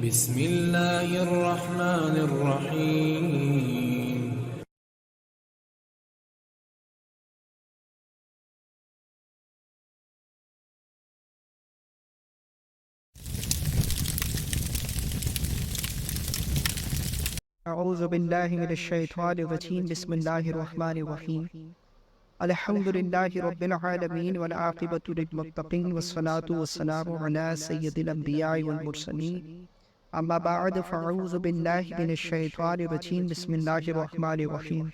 بسم الله الرحمن الرحيم. اعوذ باللہ من الشیطان الرجیم بسم اللہ الرحمن الرحیم الحمد للہ رب العالمین والعاقبۃ للمتقین والصلاة والسلام علی سید الانبیاء والمرسلین اما بعد فاعوذ باللہ من الشیطان الرجیم بسم اللہ الرحمن الرحیم۔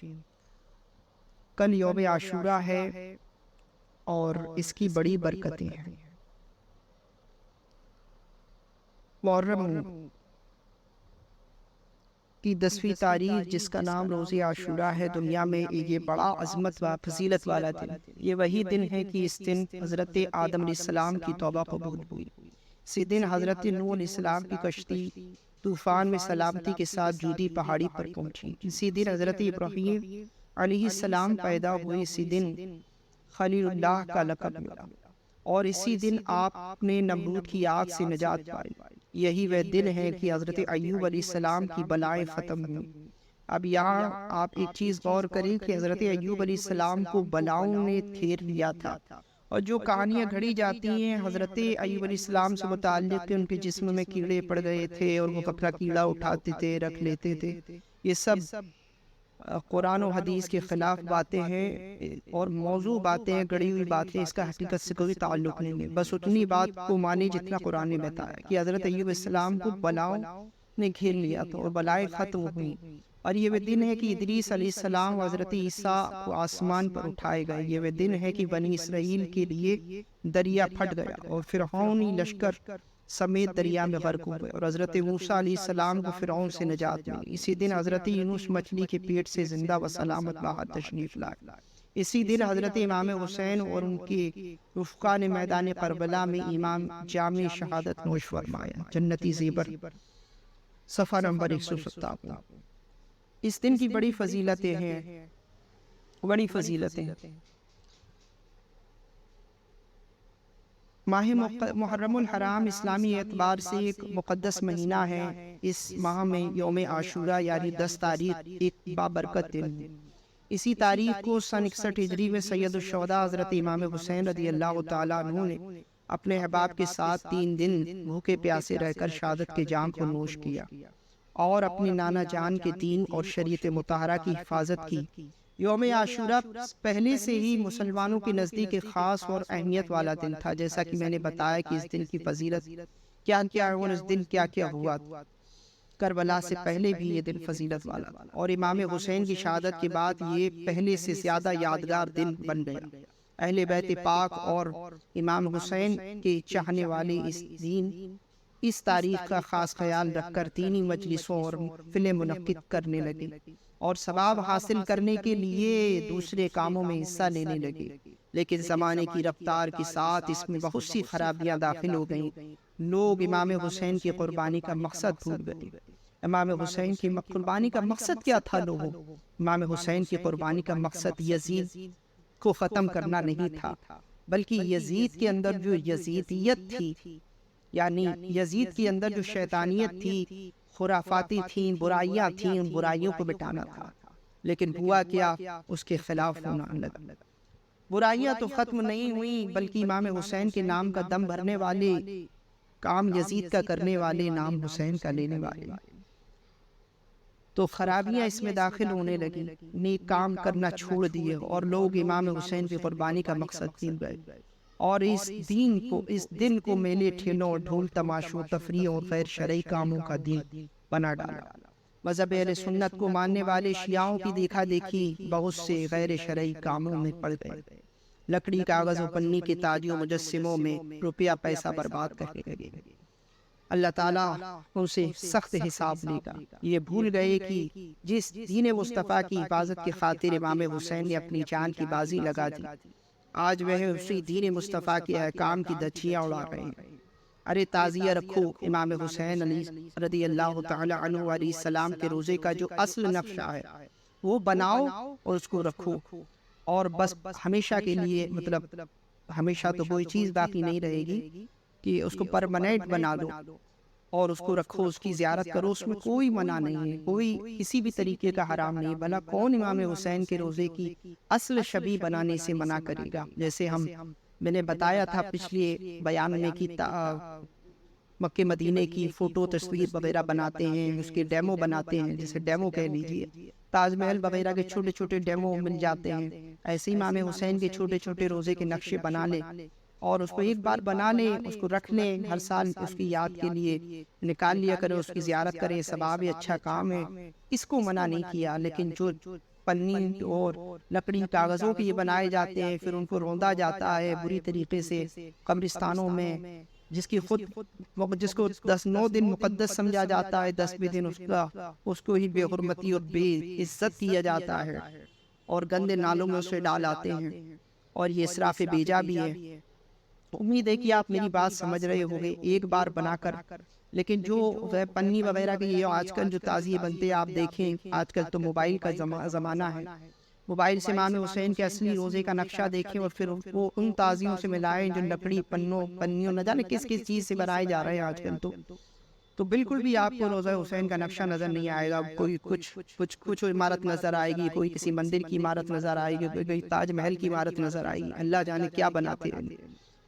کل یوم عاشوراء ہے اور اس کی بڑی برکتیں ہیں۔ محرم کی 10ویں تاریخ جس کا نام روز عاشوراء ہے، دنیا میں یہ بڑا عظمت و فضیلت والا دن۔ یہ وہی دن ہے کہ اس دن حضرت آدم علیہ السلام کی توبہ قبول ہوئی۔ اسی دن حضرت نوح علیہ السلام کی کشتی طوفان میں سلامتی کے ساتھ جودی پہاڑی پر پہنچی۔ اسی دن حضرت ابراہیم علیہ السلام پیدا ہوئے۔ اسی دن خلیل اللہ کا لقب ملا، اور اسی دن آپ نے نمرود کی آگ سے نجات پائی۔ یہی وہ دن ہے کہ حضرت ایوب علیہ السلام کی بلائیں ختم ہوئی۔ اب یہاں آپ ایک چیز غور کریں کہ حضرت ایوب علیہ السلام کو بلاؤں نے گھیر لیا تھا، اور جو کہانیاں گھڑی جاتی ہیں حضرت ایوب علیہ السلام سے متعلق کہ ان کے جسم میں کیڑے پڑ گئے تھے اور وہ اپنا کیڑا اٹھاتے تھے، رکھ لیتے تھے، یہ سب قرآن و حدیث کے خلاف باتیں ہیں اور موضوع باتیں ہیں، گڑی ہوئی باتیں، اس کا حقیقت سے کوئی تعلق نہیں ہے۔ بس اتنی بات کو مانی جتنا قرآن نے بتایا کہ حضرت ایوب علیہ السلام کو بلاؤں نے گھیر لیا تھا اور بلائیں ختم ہوئی۔ اور یہ وہ دن ہے کہ ادریس علیہ السلام و حضرت عیسیٰ کو آسمان پر اٹھائے گئے۔ یہ وہ دن ہے کہ بنی اسرائیل کے لیے دریا پھٹ گیا اور فرعونی لشکر سمیت دریا میں غرق ہوئے، اور حضرت موسیٰ علیہ السلام کو فرعون سے نجات ملی۔ اسی دن حضرت یونس مچھلی کے پیٹ سے زندہ و سلامت باہر تشریف لائے۔ اسی دن حضرت امام حسین اور ان کے رفقا نے میدان کربلا میں امام جامع شہادت نوش فرمایا، جنتی زیبر، صفحہ نمبر 157۔ اس دن کی بڑی فضیلتیں ہیں، بڑی فضیلتیں۔ ماہ محرم الحرام اسلامی اعتبار سے ایک مقدس مہینہ ہے۔ اس ماہ میں یوم عاشوراء یعنی 10 تاریخ ایک بابرکت دن ہے۔ اسی تاریخ کو سن 61 ہجری میں سید الشہداء حضرت امام حسین رضی اللہ تعالیٰ عنہ نے اپنے احباب کے ساتھ 3 دن بھوکے پیاسے رہ کر شہادت کے جام کو نوش کیا اور اپنی نانا جان کے دین اور شریعت مطہرہ کی حفاظت کی۔ یوم عاشوراء پہلے سے ہی مسلمانوں کے نزدیک ایک خاص اور اہمیت والا دن تھا، جیسا کہ میں نے بتایا کہ اس دن کی فضیلت کیا کیا ہے اور اس دن کیا کیا ہوا۔ کربلا سے پہلے بھی یہ دن فضیلت والا تھا، اور امام حسین کی شہادت کے بعد یہ پہلے سے زیادہ یادگار دن بن گیا۔ اہل بیت پاک اور امام حسین کے چاہنے والے اس تاریخ کا خاص خیال رکھ کر دینی مجلسوں اور محفلیں منعقد کرنے لگے، اور ثواب حاصل کرنے کے لیے دوسرے کاموں میں حصہ لینے لگے۔ لیکن زمانے کی رفتار کے ساتھ اس میں بہت سی خرابیاں داخل ہو گئیں۔ لوگ امام حسین کی قربانی کا مقصد بھول گئے۔ امام حسین کی قربانی کا مقصد کیا تھا لوگوں؟ امام حسین کی قربانی کا مقصد یزید کو ختم کرنا نہیں تھا، بلکہ یزید کے اندر جو یزیدیت تھی، یعنی یزید کے اندر جو شیطانیت تھی، خرافاتی تھیں، برائیاں تھیں، ان برائیوں کو مٹانا تھا۔ لیکن ہوا کیا؟ اس کے خلاف ہونا لگا۔ برائیاں تو ختم نہیں ہوئیں، بلکہ امام حسین کے نام کا دم بھرنے والے، کام یزید کا کرنے والے، نام حسین کا لینے والے، تو خرابیاں اس میں داخل ہونے لگی۔ نیک کام کرنا چھوڑ دیے اور لوگ امام حسین کی قربانی کا مقصد بھول گئے، اور اس دن کو میلے ٹھیلوں، ڈھول تماشوں، تفریح اور غیر شرعی کاموں کا دن بنا ڈالا۔ مذہب اہل سنت کو ماننے والے شیعوں کی دیکھا دیکھی بہت سے غیر شرعی کاموں میں پڑ گئے۔ لکڑی، کاغذ و پنی کے تاجوں مجسموں میں روپیہ پیسہ برباد کرنے لگے۔ اللہ تعالیٰ ان سے سخت حساب لے گا۔ یہ بھول گئے کہ جس دین مصطفیٰ کی حفاظت کی خاطر امام حسین نے اپنی جان کی بازی لگا دی، آج وہ اسی دین مصطفیٰ کے احکام کی دھچیاں اڑا رہے ہیں۔ ارے تعزیہ رکھو امام حسین رضی اللہ تعالیٰ عنہ علیہ السلام کے روزے کا جو اصل نقشہ ہے وہ بناؤ اور اس کو رکھو، اور بس ہمیشہ کے لیے، مطلب ہمیشہ تو کوئی چیز باقی نہیں رہے گی، کہ اس کو پرماننٹ بنا دو اور اس کو رکھو، اس کی زیارت کرو، اس میں کوئی منع نہیں ہے، کوئی کسی بھی طریقے کا حرام نہیں ہے۔ بھلا کون امام حسین کے روزے کی اصل شبیہ بنانے سے منع کرے گا؟ جیسے میں نے بتایا تھا پچھلے بیان میں کہ مکہ مدینے کی فوٹو تصویر وغیرہ بناتے ہیں، اس کے ڈیمو بناتے ہیں، جسے ڈیمو کہہ لیجیے، تاج محل وغیرہ کے چھوٹے چھوٹے ڈیمو مل جاتے ہیں۔ ایسے ہی امام حسین کے چھوٹے چھوٹے روزے کے نقشے بنا لیں اور اس کو ایک بار بنا لیں، اس کو رکھ لیں، ہر سال اس کی یاد کے لیے نکال لیا کریں، اس کی زیارت کریں، ثواب ہے، اچھا کام ہے، اس کو منع نہیں کیا۔ لیکن جو پنی اور لکڑی کاغذوں کے یہ بنائے جاتے ہیں، پھر ان کو روندا جاتا ہے بری طریقے سے قبرستانوں میں، جس کو 9 دن مقدس سمجھا جاتا ہے، 10ویں دن اس کو ہی بے حرمتی اور بے عزت کیا جاتا ہے اور گندے نالوں میں اسے ڈال آتے ہیں، اور یہ اسراف بیجا بھی ہے۔ امید ہے کہ آپ میری بات سمجھ رہے ہوں گے ایک بار بنا کر۔ لیکن جو پنی وغیرہ کے یہ آج کل جو تعزیے بنتے ہیں، آپ دیکھیں آج کل تو موبائل کا زمانہ ہے، موبائل سے امام حسین کے اصلی روزے کا نقشہ دیکھیں اور پھر وہ ان تعزیوں سے ملائیں جو لکڑی پنیوں نہ جانے کس کس چیز سے بنائے جا رہے ہیں آج کل۔ تو بالکل بھی آپ کو روزہ حسین کا نقشہ نظر نہیں آئے گا، کوئی کچھ عمارت نظر آئے گی، کوئی کسی مندر کی عمارت نظر آئے گی، کوئی تاج محل کی عمارت نظر آئے گی، اللہ جانے کیا بناتے ہیں۔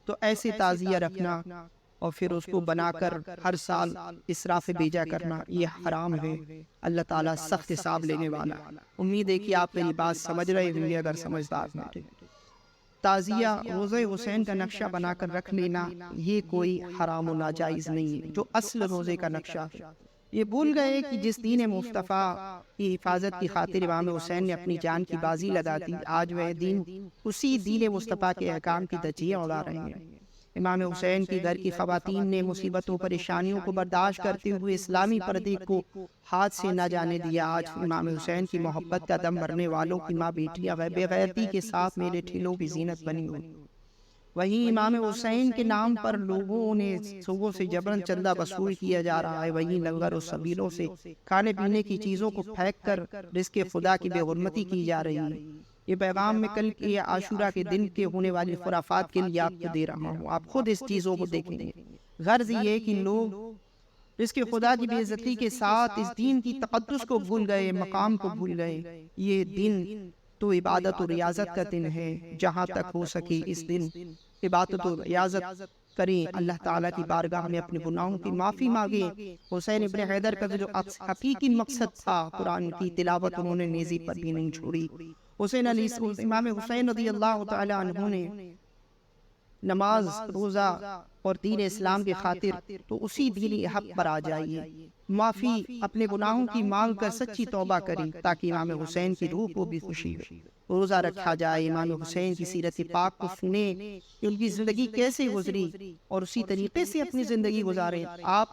تو ایسے تعزیہ رکھنا اور پھر اس کو بنا کر ہر سال اسراف بیجا کرنا، یہ حرام ہے، اللہ تعالیٰ سخت حساب لینے والا۔ امید ہے کہ آپ میری بات سمجھ رہے ہوں گے، اگر سمجھدار ہیں۔ تعزیہ روزہ حسین کا نقشہ بنا کر رکھ لینا یہ کوئی حرام و ناجائز نہیں ہے۔ جو اصل روزے کا نقشہ ہے، یہ بھول گئے کہ جس دین مصطفیٰ کی حفاظت کی خاطر امام حسین نے اپنی جان کی بازی لگا دی، آج وہ دین اسی دین مصطفیٰ کے احکام کی دھجیاں اڑا رہے ہیں۔ امام حسین کی گھر کی خواتین نے مصیبتوں پریشانیوں کو برداشت کرتے ہوئے اسلامی پردے کو ہاتھ سے نہ جانے دیا۔ آج امام حسین کی محبت کا دم بھرنے والوں کی ماں بیٹیاں بے غیرتی کے ساتھ میلے ٹھیلوں کی زینت بنی ہوئی۔ وہیں امام حسین کے نام پر لوگوں نے صوبوں سے جبرن چندہ وصول کیا جا رہا ہے، وہیں لنگر و سبیلوں سے کھانے پینے کی چیزوں کو پھینک کر رزق خدا کی بے حرمتی کی جا رہی ہے۔ یہ پیغام میں کل کے عاشورہ کے دن کے ہونے والی خرافات کے لیے آپ کو دے رہا ہوں، آپ خود اس چیزوں کو دیکھیں گے۔ غرض یہ کہ لوگ اس کے خدا کی بے عزتی کے ساتھ اس دین کی تقدس کو بھول گئے، مقام کو بھول گئے۔ یہ دن تو عبادت و ریاضت کا دن ہے، جہاں تک ہو سکے اس دن عبادت و ریاضت کریں، اللہ تعالیٰ کی بارگاہ میں اپنے گناہوں کی معافی مانگیں۔ حسین ابن حیدر کا جو حقیقی مقصد تھا، قرآن کی تلاوت انہوں نے نیزی پر بھی نہیں چھوڑی۔ امام حسین رضی اللہ تعالی عنہ نے نماز، روزہ اور دین اسلام کی خاطر تو اسی دین حق پر آ جائیے، معافی اپنے گناہوں کی مانگ کر سچی توبہ کریں تاکہ امام حسین کی روح کو بھی خوشی ہو۔ روزہ رکھا جائے، امام حسین کی سیرت پاک کو سنیں کہ ان کی زندگی کیسے گزری اور اسی طریقے سے اپنی زندگی گزاریں۔ آپ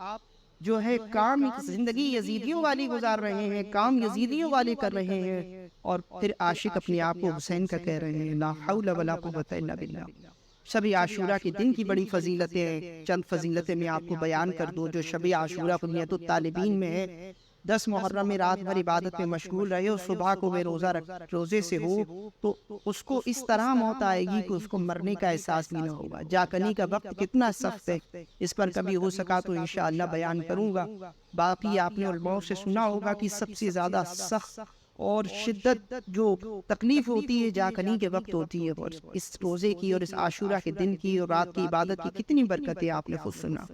جو ہے کام زندگی یزیدیوں والی گزار رہے ہیں، کام یزیدیوں والے کر رہے ہیں، اور پھر عاشق اپنے آپ کو حسین کا کہہ رہے ہیں۔ لا حول ولا قوت الا باللہ۔ شب عاشورہ کے دن کی بڑی فضیلتیں ہیں، چند فضیلتیں میں آپ کو بیان کر دوں جو شب عاشورہ بنیت الطالبین میں ہے۔ 10 محرم میں رات بھر عبادت میں مشغول رہے اور صبح کو وہ روزے سے ہو تو اس کو اس طرح موت آئے گی کہ اس کو مرنے کا احساس بھی نہ ہوگا۔ جاکنی کا وقت کتنا سخت ہے، اس پر کبھی ہو سکا تو انشاءاللہ بیان کروں گا۔ باقی آپ نے علماء سے سنا ہوگا کہ سب سے زیادہ سخت اور شدت جو تکلیف ہوتی ہے جاکنی کے وقت ہوتی ہے، اور اس روزے کی اور اس عاشورہ کے دن کی اور رات کی عبادت کی کتنی برکتیں آپ نے خود سنا۔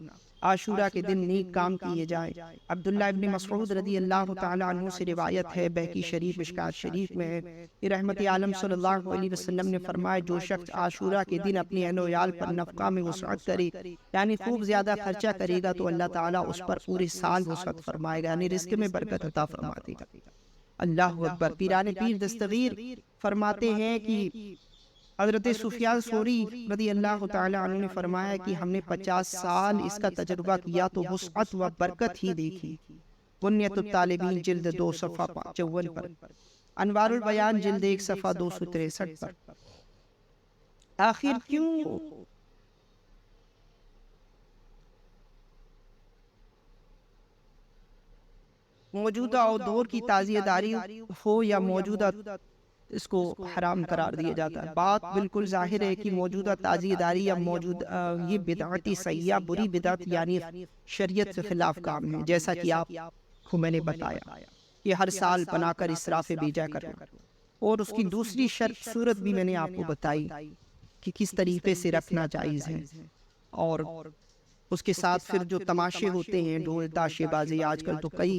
عاشورہ کے دن نیک کام کیے جائیں۔ عبداللہ ابن مسعود رضی اللہ تعالی عنہ سے روایت ہے، بہقی شریف مشکات شریف میں ہے، کہ رحمت عالم صلی اللہ علیہ وسلم نے فرمایا، جو شخص عاشورہ کے دن اپنے اہل و عیال پر نفقہ میں وسعت کرے، یعنی خوب زیادہ خرچہ کرے گا، تو اللہ تعالیٰ اس پر پورے سال وسعت فرمائے گا، یعنی رزق میں برکت عطا فرما دے گا۔ اللہ اکبر۔ پیران پیر دستگیر فرماتے ہیں کہ حضرت سفیان ثوری رضی اللہ تعالی عنہ نے فرمایا کہ ہم نے 50 سال اس کا تجربہ کیا تو وسعت و برکت ہی دیکھی۔ بنیت الطالبین جلد 2 صفحہ 54 پر، انوار البیان جلد 1 صفحہ 263 پر۔ آخر کیوں موجودہ اور دور کی تعزیہ داری ہو یا موجودہ اس کو حرام قرار دیا جاتا ہے۔ بات بالکل ظاہر ہے کہ موجودہ تعزیہ داری یا یہ بدعتی سیاح بری بدعت یعنی شریعت سے خلاف کام ہے، جیسا کہ آپ کو میں نے بتایا کہ ہر سال بنا کر اسراف بیجا کرنا، اور اس کی دوسری صورت بھی میں نے آپ کو بتائی کہ کس طریقے سے رکھنا جائز ہے، اور اس کے ساتھ پھر جو تماشے ہوتے ہیں، ڈھول تاشے بازی، آج کل تو کئی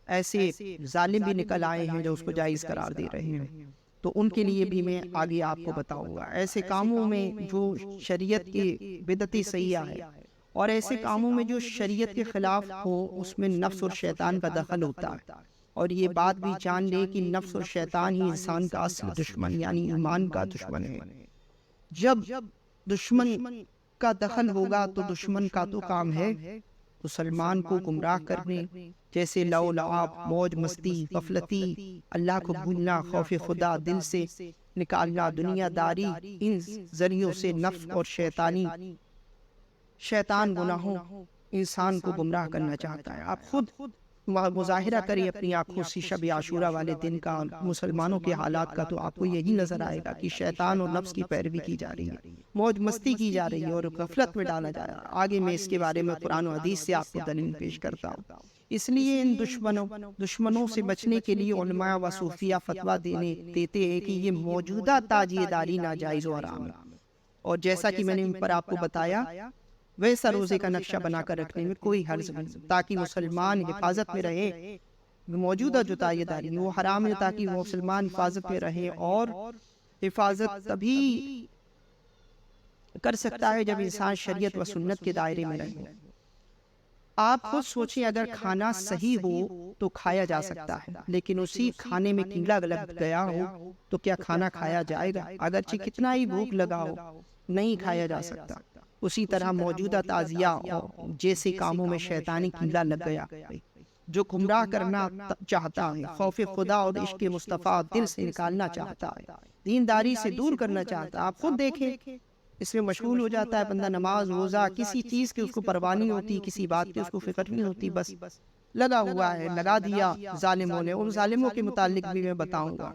ایسے ظالم بھی نکل آئے ہیں جو اس کو جائز قرار دے رہے ہیں، تو ان کے لیے بھی میں آگے آپ کو بتاؤں گا۔ ایسے کاموں میں جو شریعت کی بدعتی سیاح ہے اور ایسے کاموں میں جو شریعت کے خلاف ہو، اس میں نفس اور شیطان کا دخل ہوتا ہے، اور یہ بات بھی جان لے کہ نفس اور شیطان ہی انسان کا اصل دشمن یعنی ایمان کا دشمن ہے۔ جب دشمن کا دخل ہوگا تو دشمن کا تو کام ہے مسلمان کو گمراہ کرنے، جیسے لو لعاب، موج مستی، غفلتی، اللہ کو بھولنا، خوف خدا دل سے نکالنا، دنیا داری، ان ذریعوں سے نفس اور شیطان گناہوں انسان کو گمراہ کرنا چاہتا ہے۔ آپ خود مظاہرہ کریں اپنی آنکھوں سے شب عاشورہ والے دن کا، مسلمانوں کے حالات کا، تو آپ کو یہی نظر آئے گا کہ شیطان اور نفس کی پیروی کی جا رہی ہے، موج مستی کی جا رہی ہے اور غفلت میں ڈالا جا رہا ہے۔ آگے میں اس کے بارے میں قرآن و حدیث سے آپ کو دلیل پیش کرتا ہوں۔ اس لیے ان دشمنوں سے بچنے کے لیے علماء و صوفیہ فتویٰ دیتے ہیں کہ یہ موجودہ تعزیہ داری ناجائز و حرام ہے، اور جیسا کہ میں نے ان پر آپ کو بتایا ویسا روزے کا نقشہ بنا کر رکھنے میں کوئی حرج نہیں، تاکہ مسلمان حفاظت میں رہے۔ موجودہ جو تعزیہ داری ہے وہ حرام ہے تاکہ مسلمان حفاظت میں رہے، اور حفاظت تبھی کر سکتا ہے جب انسان شریعت و سنت کے دائرے میں رہے۔ آپ خود سوچیں، اگر کھانا صحیح ہو تو کھایا جا سکتا ہے، لیکن اسی کھانے میں کیڑا لگ گیا ہو تو کیا کھانا کھایا جائے گا؟ اگرچہ کتنا ہی بھوک لگا ہو، نہیں کھایا جا سکتا۔ اسی طرح موجودہ تعزیہ جیسے کاموں میں شیطانی کیڑا لگ گیا، جو گمراہ کرنا چاہتا ہے، خوف خدا اور عشق مصطفیٰ دل سے نکالنا چاہتا ہے، دینداری سے دور کرنا چاہتا ہے۔ آپ خود دیکھیں، اس میں مشغول ہو جاتا ہے بندہ، نماز روزہ کسی چیز کی اس کو پرواہ نہیں ہوتی، کسی بات کی اس کو فکر نہیں ہوتی، بس لگا ہوا ہے، لگا دیا ظالموں نے۔ ان ظالموں کے متعلق بھی میں بتاؤں گا۔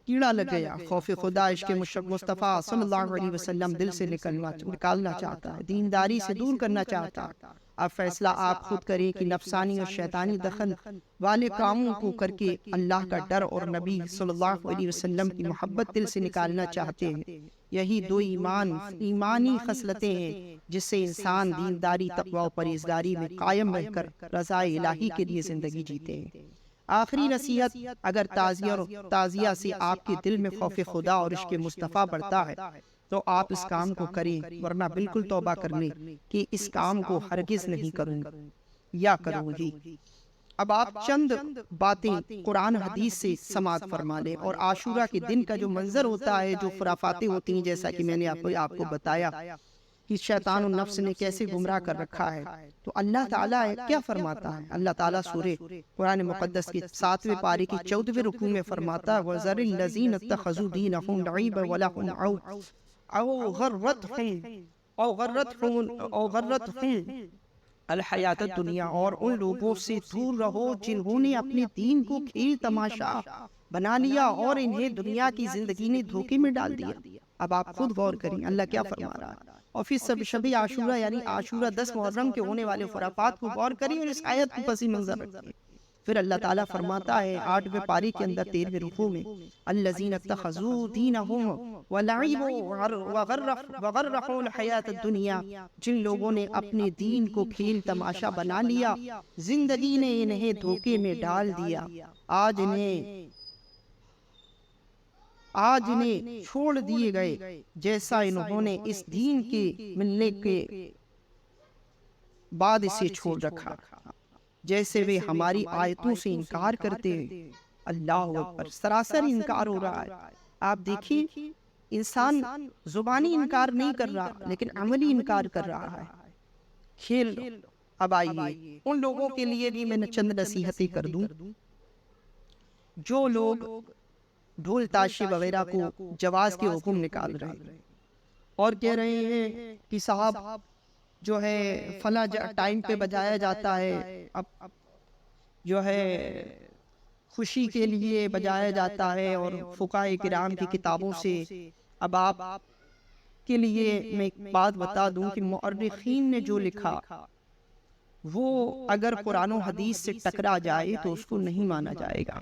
کیڑا لگ گیا، خوف خدا عشق مصطفیٰ صلی اللہ علیہ وسلم دل سے نکالنا چاہتا ہے، دینداری سے دور کرنا چاہتا ہے۔ اب فیصلہ آپ خود کریں کہ نفسانی اور شیطانی دخل والے کاموں کو کر کے اللہ کا ڈر اور نبی صلی اللہ علیہ وسلم کی محبت دل سے نکالنا چاہتے ہیں۔ یہی دو ایمانی خصلتیں ہیں جس سے انسان دینداری، تقوی و پرہیزگاری میں قائم رہ کر رضا الہی کے لیے زندگی جیتے ہیں۔ آخری نصیحت، اگر تعزیہ سے آپ کے دل میں خوف خدا اور عشق مصطفیٰ بڑھتا ہے تو آپ اس کام کو کریں، ورنہ بالکل توبہ کر لیں کہ اس کام کو ہرگز نہیں کروں یا کروں گی۔ اب آپ چند باتیں قرآن حدیث سے سماعت فرما لیں، اور عاشورہ کے دن کا جو منظر ہوتا ہے، جو خرافاتیں ہوتی ہیں، جیسا کہ میں نے آپ کو بتایا کہ شیطان و نفس نے کیسے گمراہ کر رکھا ہے، تو اللہ تعالیٰ کیا فرماتا ہے؟ اللہ تعالیٰ سورہ قرآن مقدس کی 7ویں پارے کی 14ویں رکوع میں فرماتا ہے وَذَرِ الَّذِينَ اتَّخَذُوا دِينَهُمْ لَعِبًا وَلَهْوًا أَوْ غَرَّتْهُمُ الحیات الدنیا، اور ان لوگوں سے دور رہو جنہوں نے اپنے دین کو کھیل تماشا بنا لیا اور انہیں دنیا کی زندگی نے دھوکے میں ڈال دیا۔ اب آپ خود غور کریں اللہ کیا فرما رہا ہے، اور پھر شب عاشورہ یعنی عاشورہ 10 محرم کے ہونے والے خرافات کو غور کریں اور اس آیت کو پس منظر رکھیں۔ پھر اللہ تعالیٰ فرماتا ہے 8ویں پارے کے اندر 13ویں رکوع میں الذین اتخذوا دینہم ولعبوا وغرہم الحیات الدنیا، جن لوگوں نے اپنے دین کو کھیل تماشا بنا لیا، زندگی نے انہیں دھوکے میں ڈال دیا، آج انہیں چھوڑ دیے گئے جیسا انہوں نے اس دین کے ملنے کے بعد اسے چھوڑ رکھا، جیسے وہ ہماری آیتوں سے انکار کرتے ہیں۔ اللہ اکبر، سراسر انکار ہو رہا ہے۔ آپ دیکھیں، انسان زبانی انکار نہیں کر رہا لیکن عملی انکار کر رہا ہے۔ کھیل اب آئیے ان لوگوں کے لیے بھی میں چند نصیحتیں کر دوں جو لوگ ڈھول تاشے وغیرہ کو جواز کے حکم نکال رہے ہیں اور کہہ رہے ہیں کہ صاحب جو ہے فلاں ٹائم پہ بجایا جاتا ہے، اب جو ہے خوشی کے لیے بجایا جاتا ہے، اور فقہاء کرام کی کتابوں سے اب آپ کے لیے میں ایک بات بتا دوں کہ مؤرخین نے جو لکھا وہ اگر قرآن و حدیث سے ٹکرا جائے تو اس کو نہیں مانا جائے گا،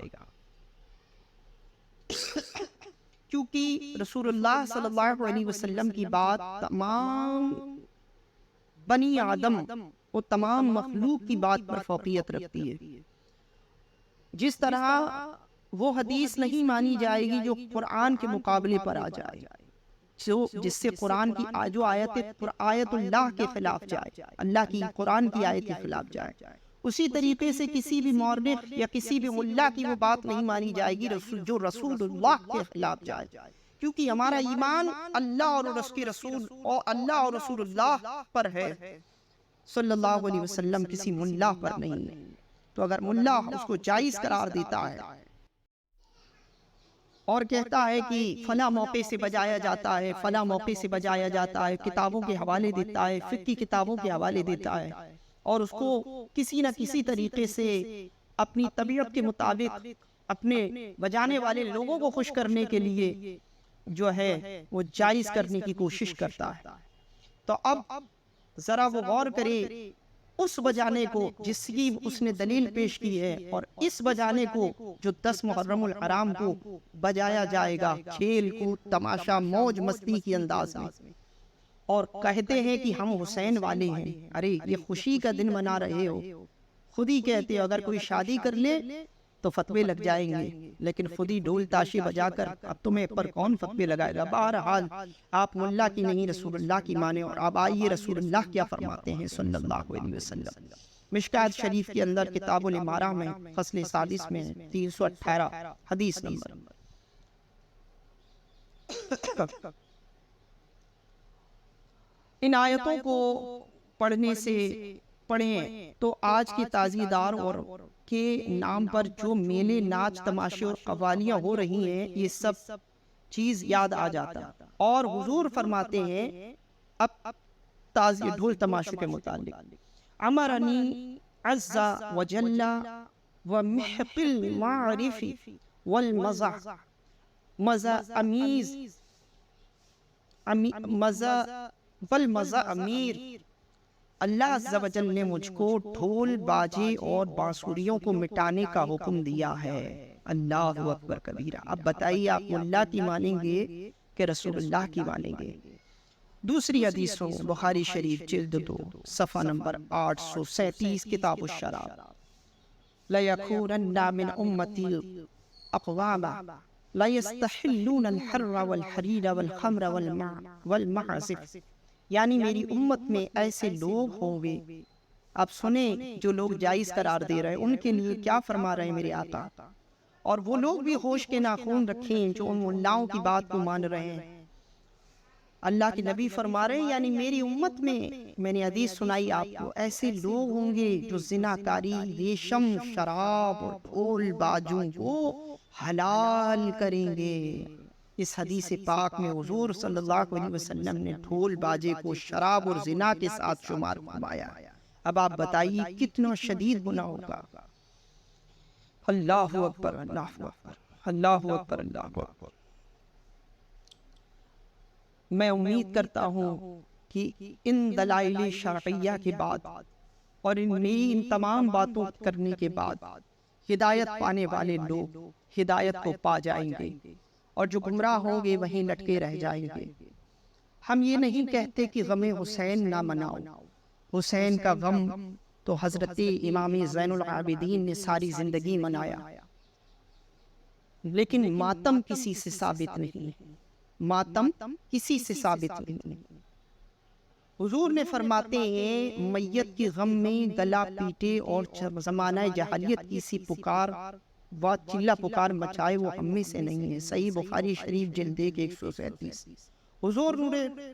کیونکہ رسول اللہ صلی اللہ علیہ وسلم کی بات تمام بنی آدم اور تمام مخلوق کی بات پر فوقیت رکھتی ہے۔ جس طرح وہ حدیث نہیں مانی جائے گی جو قرآن کے مقابلے پر آ جائے، جس سے قرآن کی جو آیت اللہ کے خلاف جائے، اللہ کی قرآن کی آیت کے خلاف جائے، اسی طریقے سے کسی بھی مورخ یا کسی بھی ملا کی وہ بات نہیں مانی جائے گی جو رسول اللہ کے خلاف جائے، کیونکہ ہمارا ایمان اللہ اور اس کے رسول اور اللہ اور رسول اللہ پر ہے، صلی اللہ علیہ وسلم، کسی ملا پر نہیں ہے۔ تو اگر ملا اس کو جائز قرار دیتا ہے اور کہتا ہے کہ فلاں موقع سے بجایا جاتا ہے، فلاں موقع سے بجایا جاتا ہے، کتابوں کے حوالے دیتا ہے، فقہ کی کتابوں کے حوالے دیتا ہے، اور اس کو کسی نہ کسی طریقے سے اپنی طبیعت کے مطابق اپنے بجانے والے لوگوں کو خوش کرنے کے لیے جو ہے وہ جائز کرنے کی کوشش کرتا ہے، تو اب ذرا وہ غور کرے اس بجانے کو جس کی اس نے دلیل پیش کی ہے، اور اس بجانے کو جو 10 محرم الحرام کو بجایا جائے گا کھیل کود تماشا موج مستی کی انداز میں، اور کہتے ہیں کہ ہم حسین والے ہیں۔ ارے یہ خوشی کا دن منا رہے ہو، خود ہی کہتے ہو اگر کوئی شادی کر لے تو فتوے لگ جائیں گے، لیکن خود ہی ڈھول تاشے بجا کر اب تمہیں پر کون فتوے لگائے گا؟ بہرحال آپ ملا کی نہیں رسول اللہ کی مانے، اور اب آئیے رسول اللہ کیا فرماتے ہیں صلی اللہ علیہ وسلم۔ مشکات شریف کے اندر کتاب الامارہ میں فصل 36 میں 318 حدیث نمبر۔ ان آیتوں کو پڑھنے سے پڑھیں تو آج کے تعزیدار اور کے نام پر جو میلے ناچ تماشے اور قوالیاں ہو رہی ہیں یہ سب چیز یاد آ جاتا، اور حضور فرماتے ہیں اب تعزیہ ڈھول تماشے کے متعلق، امرنی عز وجل ومحق المعرف والمزح والمزہ امیر، اللہ عز و جل نے مجھ کو ڈھول باجے اور بانسریوں کو مٹانے کا حکم دیا ہے۔ اللہ اکبر کبیرہ۔ اب بتائیے آپ ملا کی مانیں گے کہ رسول اللہ کی مانیں گے؟ دوسری حدیثوں بخاری شریف جلد 2 صفحہ نمبر 837 کتاب الشراب، لَيَكُونَنَّ مِنْ أُمَّتِي أَقْوَامًا لَا يَسْتَحِلُّونَ الْحَرَّ وَالْحَرِيرَ وَالْخَمْرَ وَالْمَعْزِفَ، یعنی میری امت میں ایسے لوگ ہوں گے، آپ سنیں جو لوگ جائز قرار دے رہے ہیں ان کے لیے کیا فرما رہے ہیں میرے آقا، اور وہ لوگ بھی ہوش کے ناخون رکھیں جو ان ملاؤں کی بات کو مان رہے ہیں۔ اللہ کے نبی فرما رہے ہیں یعنی میری امت میں نے حدیث سنائی آپ کو، ایسے لوگ ہوں گے جو زناکاری، ریشم، شراب اور ڈھول باجوں کو حلال کریں گے۔ اس حدیث پاک میں حضور صلی اللہ علیہ وسلم نے ڈھول باجے کو شراب اور زنا کے ساتھ شمار فرمایا۔ اب آپ بتائیے کتنا شدید گناہ ہوگا۔ اللہ اکبر، اللہ اکبر، اللہ اکبر، اللہ اکبر۔ میں امید کرتا ہوں کہ ان دلائل شرعیہ کے بعد اور ان تمام باتوں کرنے کے بعد ہدایت پانے والے لوگ ہدایت کو پا جائیں گے، اور جو گمراہ ہوں گے وہیں لٹکے رہ جائیں گے۔ ہم یہ نہیں کہتے کہ غم حسین نہ مناؤ، حسین کا غم تو حضرت امام زین العابدین نے ساری زندگی منایا، لیکن ماتم کسی سے ثابت نہیں، ماتم کسی سے ثابت نہیں۔ حضور نے فرماتے ہیں میت کی غم میں گلا پیٹے اور زمانہ جاہلیت کی سی پکار و چلہ پکار مچائے وہ ہم میں سے نہیں ہے۔ صحیح بخاری شریف جلد 1 137۔ حضور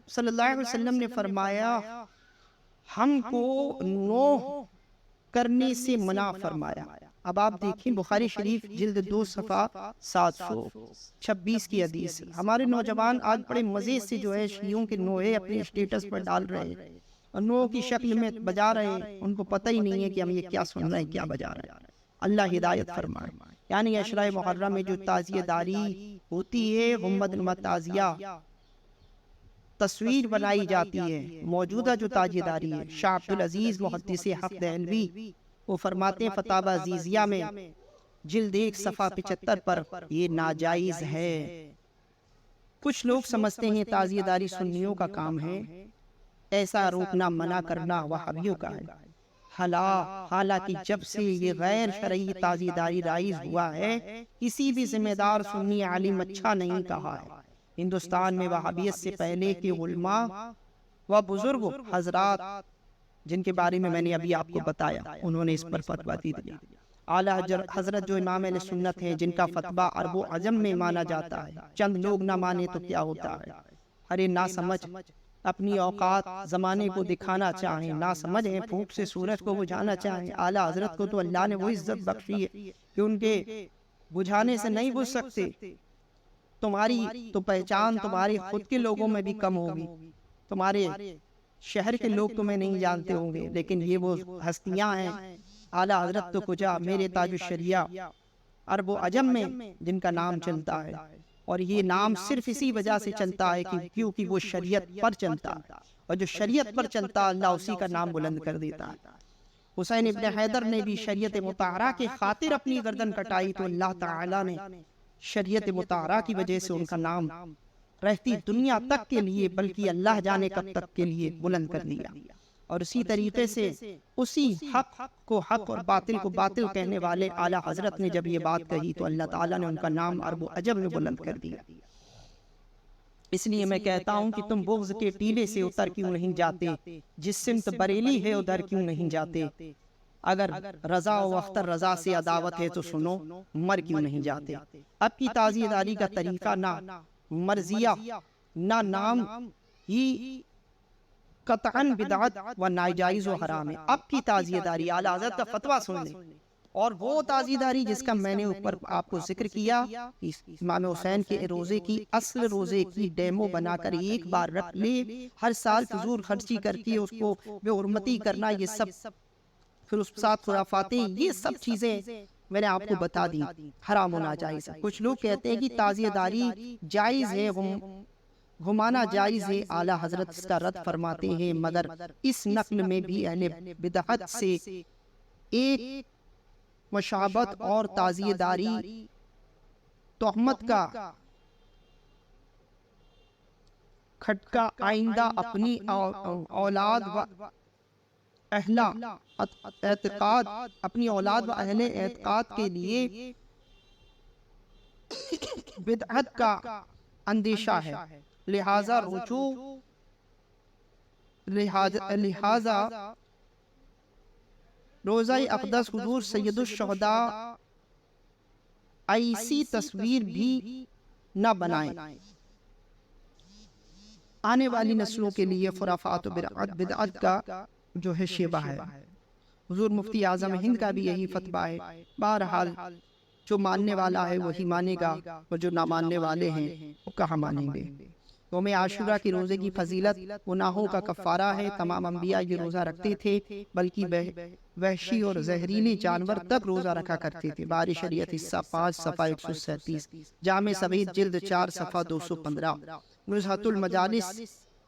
صلی اللہ علیہ وسلم نے فرمایا ہم کو نوح کرنے سے منع فرمایا۔ اب آپ دیکھیں بخاری شریف جلد 2 صفحہ 726 کی حدیث۔ ہمارے نوجوان آج بڑے مزے سے جو ہے شیعوں کے نوحے اپنے اسٹیٹس پر ڈال رہے ہیں اور نوح کی شکل میں بجا رہے ہیں، ان کو پتہ ہی نہیں ہے کہ ہم یہ کیا سن رہے ہیں، کیا بجا رہے ہیں۔ اللہ ہدایت فرمائے۔ یعنی عشرہ محرم میں جو تعزیہ داری ہوتی ہے، غمد نمت تعزیہ تصویر بنائی جاتی ہے، موجودہ جو تعزیہ داری ہے، شاہ عبدالعزیز محدث حق دہلوی وہ فرماتے ہیں فتاوی عزیزیہ میں جلد 1 صفحہ 75 پر، یہ ناجائز ہے۔ کچھ لوگ سمجھتے ہیں تعزیہ داری سنیوں کا کام ہے، ایسا روکنا منع کرنا وہابیوں کا ہے۔ حالانکہ جب سے یہ غیر شرعی تعزیہ داری رائج ہوا ہے، کسی بھی ذمہ دار سنی عالم اچھا نہیں کہا ہے۔ ہندوستان میں وہابیت سے پہلے کے علماء و بزرگ حضرات جن کے بارے میں میں نے ابھی آپ کو بتایا، انہوں نے اس پر فتویٰ دیا۔ اعلیٰ حضرت جو امام اہل سنت ہیں، جن کا فتویٰ عرب و عجم میں مانا جاتا ہے، چند لوگ نہ مانے تو کیا ہوتا ہے؟ ارے نہ سمجھ اپنی اوقات زمانے کو دکھانا چاہیں، نہ سمجھ ہیں پھوک سے سورج کو بجھانا چاہیں۔ اعلیٰ حضرت کو تو اللہ نے وہ عزت بخشی ہے کہ ان کے بجھانے سے نہیں بجھ سکتے۔ تمہاری تو پہچان تمہارے خود کے لوگوں میں بھی کم ہوگی، تمہارے شہر کے لوگ تمہیں نہیں جانتے ہوں گے، لیکن یہ وہ ہستیاں ہیں۔ اعلیٰ حضرت تو کجا میرے تاج الشریعہ عرب و عجم میں جن کا نام چلتا ہے، اور یہ نام صرف اسی وجہ سے چلتا ہے کہ کیونکہ وہ شریعت پر چلتا ہے، اور جو شریعت پر چلتا ہے اللہ اسی کا نام بلند کر دیتا ہے۔ حسین ابن حیدر نے بھی شریعت مطہرہ کی خاطر اپنی گردن کٹائی تو اللہ تعالیٰ نے شریعت مطہرہ کی وجہ سے ان کا نام رہتی دنیا تک کے لیے، بلکہ اللہ جانے کب تک کے لیے بلند کر دیا۔ اور اسی طریقے سے اسی حق کو حق اور باطل کو باطل کہنے والے اعلیٰ حضرت نے جب یہ بات کہی تو اللہ تعالیٰ نے ان کا نام عرب و عجم میں بلند کر دیا۔ اس لیے میں کہتا ہوں کہ تم بغض کے ٹیلے سے اتر کیوں نہیں جاتے؟ جس سمت بریلی ہے ادھر کیوں نہیں جاتے؟ اگر رضا و اختر رضا سے عداوت ہے تو سنو، مر کیوں نہیں جاتے؟ اب کی تعزیہ داری کا طریقہ نہ مرضیہ نہ نام ہی قطعاً بدعت و ناجائز و حرام ہے۔ اب کی تعزیہ داری اعلیٰ حضرت کا فتویٰ سن لیں، اور وہ تعزیہ داری جس کا میں نے اوپر آپ کو ذکر کیا، امام حسین کے روزے کی اصل روزے کی ڈیمو بنا کر ایک بار رکھ لے، ہر سال فضول خرچی کر کے اس کو بے حرمتی کرنا، یہ سب پھر اس ساتھ خرافاتیں، یہ سب چیزیں میں نے آپ کو بتا دی حرام و ناجائز ہے۔ کچھ لوگ کہتے ہیں کہ تعزیہ داری جائز ہے، گھمانا جائز ہے، اعلیٰ حضرت اس کا رد فرماتے ہیں، مگر اس نقل میں بھی اہل بدعت سے ایک مشابہت اور تعزیہ داری تہمت کا کھٹکا آئندہ اپنی اولاد و اہل اعتقاد کے لیے بدعت کا اندیشہ ہے، لہذا روزہ اقدس حضور سید الشہداء ایسی تصویر بھی نہ بنائیں۔ آنے والی نسلوں کے لیے خرافات و بدعت کا جو ہے شیبہ ہے۔ حضور مفتی اعظم ہند کا بھی یہی فتویٰ ہے۔ بہرحال جو ماننے والا ہے وہی مانے گا، اور جو نہ ماننے والے ہیں وہ کہاں مانیں گے۔ یوم عاشورہ کی روزے کی فضیلت گناہوں کا کفارہ ہے۔ تمام انبیاء یہ روزہ رکھتے تھے، بلکہ وحشی اور زہریلی جانور تک روزہ رکھا کرتے تھے۔ باری شریعت حصہ 5 صفحہ 137، جامع صغیر جلد 4 صفحہ 215، نزہۃ المجالس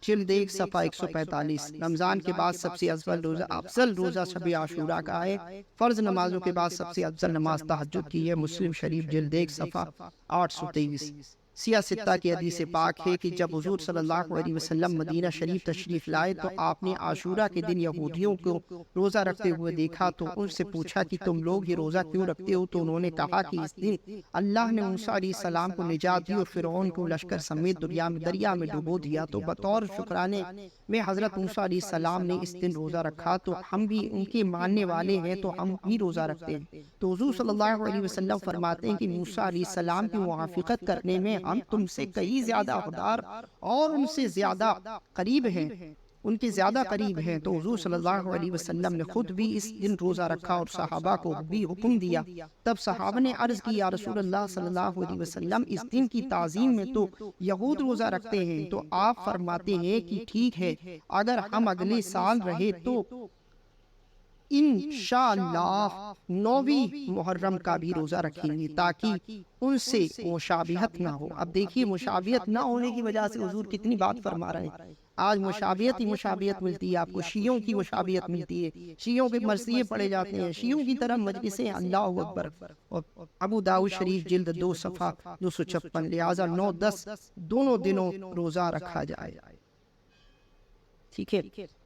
جلد 1 صفحہ 145۔ رمضان کے بعد سب سے افضل روزہ شب عاشورہ کا ہے۔ فرض نمازوں کے بعد سب سے افضل نماز تہجد کی ہے۔ مسلم شریف جلد 1 صفحہ 823۔ سیاہ ستہ کی حدیث پاک ہے کہ جب حضور صلی اللہ علیہ وسلم مدینہ شریف تشریف لائے تو آپ نے عاشورہ کے دن یہودیوں کو روزہ رکھتے ہوئے دیکھا، تو ان سے پوچھا کہ تم لوگ یہ روزہ کیوں رکھتے ہو؟ تو انہوں نے کہا کہ اس دن اللہ نے موسیٰ علیہ السلام کو نجات دی اور فرعون کو لشکر سمیت دریا میں ڈبو دیا، تو بطور شکرانے میں حضرت موسیٰ علیہ السلام نے اس دن روزہ رکھا، تو ہم بھی ان کے ماننے والے ہیں تو ہم بھی روزہ رکھتے ہیں۔ تو حضور صلی اللہ علیہ وسلم فرماتے ہیں کہ موسیٰ علیہ السلام کی موافقت کرنے میں ہم تم سے کئی زیادہ حقدار اور ان سے زیادہ قریب ہیں، ان کے زیادہ قریب ہیں۔ تو حضور صلی اللہ علیہ وسلم نے خود بھی اس دن روزہ رکھا اور صحابہ کو بھی حکم دیا۔ تب صحابہ نے عرض کی، یا رسول اللہ صلی اللہ علیہ وسلم، اس دن کی تعظیم میں تو یہود روزہ رکھتے ہیں۔ تو آپ فرماتے ہیں کہ ٹھیک ہے، اگر ہم اگلے سال رہے تو انشاءاللہ 9ویں محرم کا بھی روزہ رکھیں گے تاکہ ان سے مشابہت نہ ہو۔ اب دیکھیے مشابہت نہ ہونے کی وجہ سے حضور کتنی بات فرما رہے ہیں۔ آج مشابہت ہی مشابہت ملتی ہے آپ کو، شیعوں کی مشابہت ملتی ہے، شیعوں کے مرثیے پڑھے جاتے ہیں، شیعوں کی طرح مجلسیں، اللہ اکبر۔ اور ابو داؤد شریف جلد 2 صفحہ 256، لہٰذا 9 10 دونوں دنوں روزہ رکھا جائے۔ ٹھیک ہے،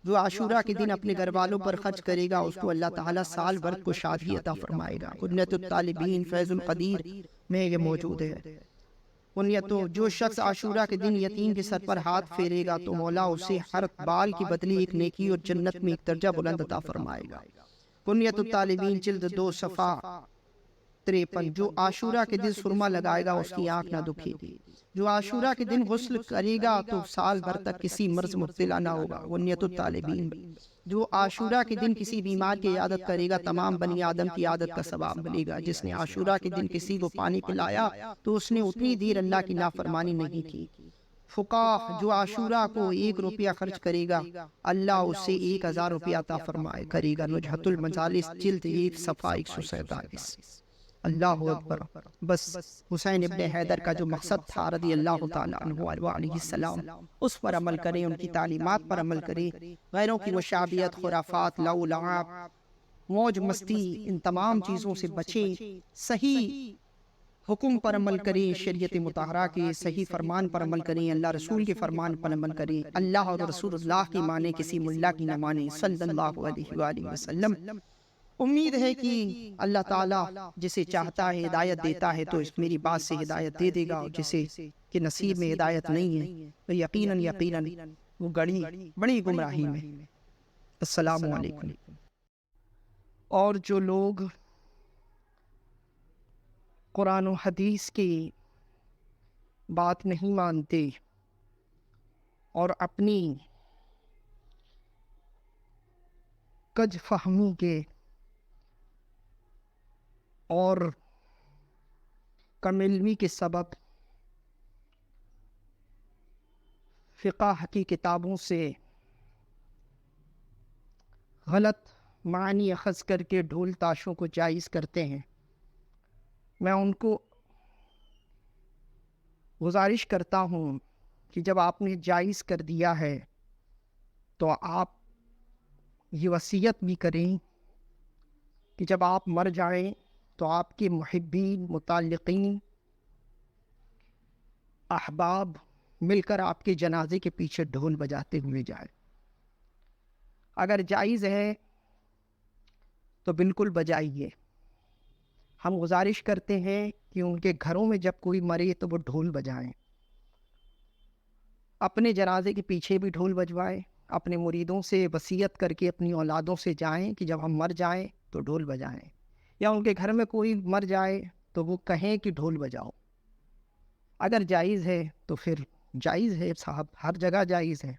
جو عاشورہ کے دن اپنے گھر والوں پر خرچ کرے گا اس کو اللہ تعالیٰ سال بھر کو شادی عطا فرمائے گا۔ کنیت الطالبین فیض القدیر میں یہ موجود ہے۔ تو جو شخص عاشورہ کے دن یتیم کے سر پر ہاتھ پھیرے گا تو مولا اسے ہر بال کی بدلے ایک نیکی اور جنت میں ایک درجہ بلند عطا فرمائے گا۔ کنیت الطالبین جلد 2 صفحہ 53، جو عاشورہ کے دن سرما لگائے گا اس کی آنکھ نہ دکھے گی، جو عاشورہ کے دن غسل کرے گا تو سال بھر تک کسی مرض مبتلا نہ ہوگا۔ کنیت الطالبین، جو عاشورہ کے دن کسی بیمار کی عیادت کرے گا تمام بنی آدم کی عادت کا ثواب ملے گا۔ جس نے عاشورہ کے دن کسی کو پانی پلایا تو اس نے اتنی دیر اللہ کی نافرمانی نہیں کی۔ فقاہ، جو عاشورہ کو 1 روپیہ خرچ کرے گا اللہ اسے 1000 روپیہ عطا فرمائے کرے گا۔ نجحت المجالس جلد 1 صفحہ 147۔ اللہ اکبر۔ بس حسین ابن حیدر کا جو مقصد تھا رضی اللہ تعالیٰ عنہ علیہ السلام، اس پر عمل کریں، ان کی تعلیمات پر عمل کریں، غیروں کی مشابہت، خرافات، لو لعاب، موج مستی، ان تمام چیزوں سے بچیں، صحیح حکم پر عمل کریں، شریعت مطہرہ کے صحیح فرمان پر عمل کریں، اللہ رسول کے فرمان پر عمل کریں، اللہ اور رسول اللہ کی مانیں، کسی ملا کی نہ مانیں، صلی اللہ علیہ وآلہ وسلم۔ امید ہے کہ اللہ تعالیٰ جسے چاہتا ہے ہدایت دیتا ہے تو اس میری بات سے ہدایت دے دے گا، اور جسے کہ نصیب میں ہدایت نہیں ہے تو یقیناً وہ بڑی گمراہی میں۔ السلام علیکم۔ اور جو لوگ قرآن و حدیث کی بات نہیں مانتے اور اپنی کج فہمی کے اور کم علمی کے سبب فقہ کی کتابوں سے غلط معنی اخذ کر کے ڈھول تاشوں کو جائز کرتے ہیں، میں ان کو گزارش کرتا ہوں کہ جب آپ نے جائز کر دیا ہے تو آپ یہ وصیت بھی کریں کہ جب آپ مر جائیں تو آپ کے محبین، متعلقین، احباب مل کر آپ کے جنازے کے پیچھے ڈھول بجاتے ہوئے جائیں۔ اگر جائز ہے تو بالکل بجائیے۔ ہم گزارش کرتے ہیں کہ ان کے گھروں میں جب کوئی مرے تو وہ ڈھول بجائیں، اپنے جنازے کے پیچھے بھی ڈھول بجوائیں، اپنے مریدوں سے وصیت کر کے اپنی اولادوں سے جائیں کہ جب ہم مر جائیں تو ڈھول بجائیں، یا ان کے گھر میں کوئی مر جائے تو وہ کہیں کہ ڈھول بجاؤ۔ اگر جائز ہے تو پھر جائز ہے صاحب، ہر جگہ جائز ہے۔